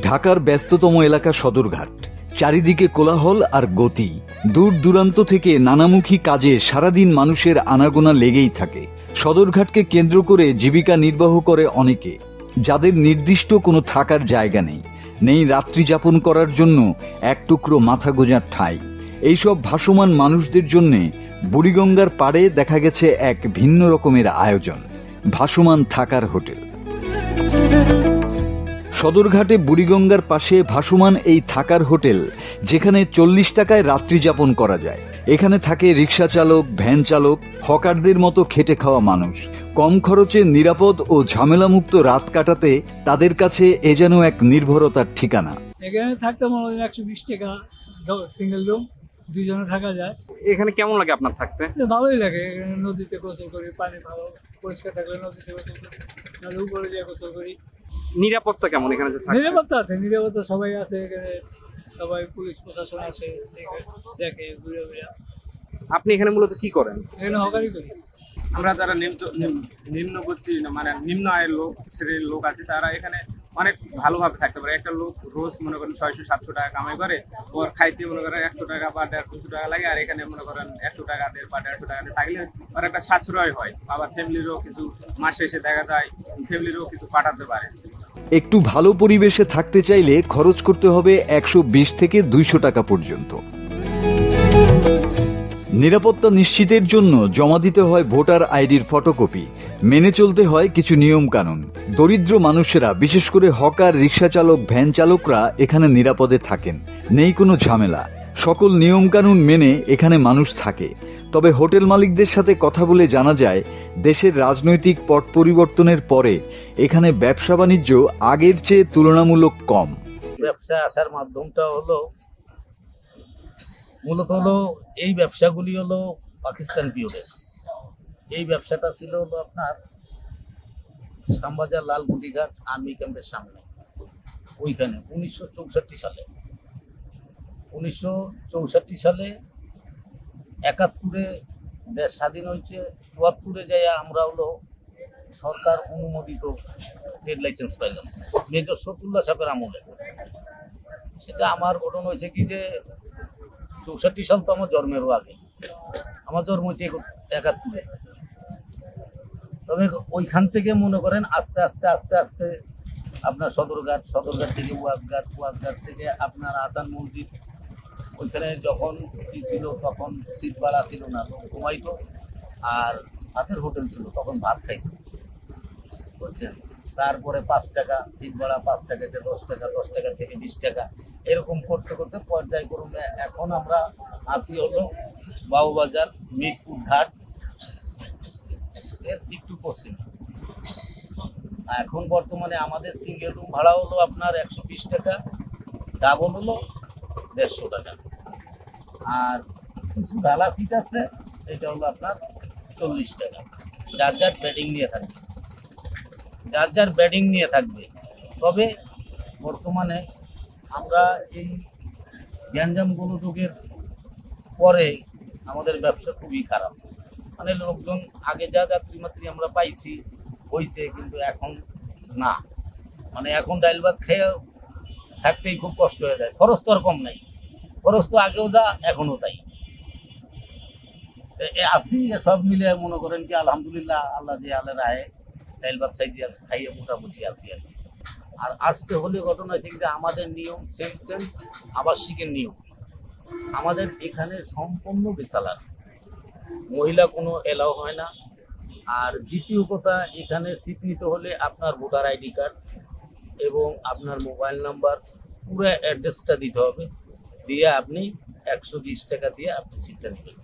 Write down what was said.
ঢাকার ব্যস্ততম এলাকা সদরঘাট। চারিদিকে কোলাহল আর গতি। দূর দূরান্ত থেকে নানামুখী কাজে সারাদিন মানুষের আনাগোনা লেগেই থাকে। সদরঘাটকে কেন্দ্র করে জীবিকা নির্বাহ করে অনেকে, যাদের নির্দিষ্ট কোনো থাকার জায়গা নেই রাত্রি যাপন করার জন্য এক টুকরো মাথা গোঁজার ঠাঁই। এইসব ভাসমান মানুষদের জন্য বুড়িগঙ্গার পাড়ে দেখা গেছে এক ভিন্ন রকমের আয়োজন, ভাসমান থাকার হোটেল। সদরঘাটে বুড়িগঙ্গার পাশে ভাসমান এই থাকার হোটেল, যেখানে 40 টাকায় রাত্রি যাপন করা যায়। এখানে থাকে রিক্সা চালক, ভ্যান চালক, হকারদের মতো খেটে খাওয়া মানুষ। কম খরচে নিরাপদ ও ঝামেলামুক্ত রাত কাটাতে তাদের কাছে এ যেন এক নির্ভরতার ঠিকানা। এখানে থাকতে মনে হয় 120 টাকা সিঙ্গেল রুম, দুইজনে থাকা যায়। এখানে কেমন লাগে আপনার থাকতে? ভালোই লাগে। নদীতে গোসল করি, পানি ভালো পরিষ্কার থাকলে নদীতে গোসল করি, নাহলে উপরে যেয়ে গোসল করি। নিরাপত্তা কেমন এখানে? নিরাপত্তা আছে, নিরাপত্তা সবাই আছে এখানে, সবাই পুলিশ প্রশাসন আছে, দেখে ঘুরে ঘুরে। আপনি এখানে মূলত কি করেন? এখানে হকারি করি। আমরা যারা নিম্নবর্তী মানে নিম্ন আয়ের লোক শ্রেণীর লোক আছে, তারা এখানে অনেক ভালোভাবে থাকতে পারে। একটা লোক রোজ মনে করেন 600-700 টাকা কামাই করে, ওর খাইতে মনে করেন 100 টাকা বা 150-200 টাকা লাগে। আর এখানে মনে করেন 100 টাকা 150 টাকা থাকলে ওর একটা সাশ্রয় হয়। আবার ফ্যামিলিরও কিছু মাসে এসে দেখা যায় ফ্যামিলিরও কিছু পাঠাতে পারে। একটু ভালো পরিবেশে থাকতে চাইলে খরচ করতে হবে 120 থেকে 200 টাকা পর্যন্ত। নিরাপত্তা নিশ্চিতের জন্য জমা দিতে হয় ভোটার আইডির ফটোকপি। মেনে চলতে হয় কিছু নিয়ম কানুন। দরিদ্র মানুষেরা, বিশেষ করে হকার, রিক্সা চালক, ভ্যান চালকরা এখানে নিরাপদে থাকেন। নেই কোনো ঝামেলা। সকল নিয়ম কানুন মেনে এখানে মানুষ থাকে। তবে হোটেল মালিকদের সাথে কথা বলে জানা যায়, দেশের রাজনৈতিক পট পরিবর্তনের পরে এখানে ব্যবসা বাণিজ্য আগের চেয়ে তুলনামূলক কম। ব্যবসা আসার মাধ্যমটা মূলত এই ব্যবসাগুলি পাকিস্তান পিরিয়ডের। এই ব্যবসাটা ছিল আপনার শ্যামবাজার লালকুটিঘাট আর্মি ক্যাম্পের সামনে, ওইখানে 1964 সালে 71-এ দেশ স্বাধীন হয়েছে। 74-এ যাই আমরা সরকার অনুমোদিত ট্রেড লাইসেন্স পাইলাম মেজর শফিউল্লাহ সাহেবের আমলে। সেটা আমার ঘটনা হয়েছে কি যে 64 সাল তো আমার জন্মেরও আগে। আমার জন্ম হয়েছে 71-এ। তবে ওইখান থেকে মনে করেন আস্তে আস্তে আপনার সদরঘাট থেকে ওয়াজঘাট থেকে আপনার আচান মসজিদ, ওইখানে যখন কি ছিল তখন সিট ভাড়া ছিল না, লোক ঘুমাইতো। আর ভাতের হোটেল ছিল, তখন ভাত খাইতো, বুঝছেন। তারপরে 5 টাকা সিট ভাড়া, 5 টাকাতে 10 টাকা, 10 টাকা থেকে 20 টাকা, এরকম করতে করতে পর্যায়ক্রমে এখন আমরা আসি বাবুবাজার মিরপুর ঘাট এর একটু পশ্চিমে। এখন বর্তমানে আমাদের সিঙ্গেল রুম ভাড়া আপনার 120 টাকা, ডাবল 150 টাকা। আর কিছু ডালা সিট আছে, এটা আপনার 40 টাকা। যার বেডিং নিয়ে থাকবে। তবে বর্তমানে আমরা এই গ্যাঞ্জাম গোলযোগের পরে আমাদের ব্যবসা খুবই খারাপ। মানে লোকজন আগে যা যাত্রী আমরা পাইছি হয়েছে, কিন্তু এখন না। মানে এখন ডাইল ভাত খেয়ে থাকতেই খুব কষ্ট হয়ে যায়। খরচ তো আর কম নাই, খরচ তো আগেও যা এখনও তাই। আসি সব মিলে মনে করেন কি আলহামদুলিল্লাহ, আল্লাহ যে আল্লাহ রায় ডাইল ভাত চাই দিয়ে খাইয়ে মোটামুটি আসি আর কি। আর আসতে হলে ঘটনা হয়েছে যে আমাদের নিয়ম সেম আবাসিকের নিয়ম। আমাদের এখানে সম্পূর্ণ বেসালার, মহিলা কোনো এলাও হয় না। আর দ্বিতীয় কথা, এখানে সিট নিতে হলে আপনার ভোটার আইডি কার্ড এবং আপনার মোবাইল নাম্বার, পুরো অ্যাড্রেসটা দিতে হবে। দিয়ে আপনি 120 টাকা দিয়ে আপনি সিটটা নেবেন।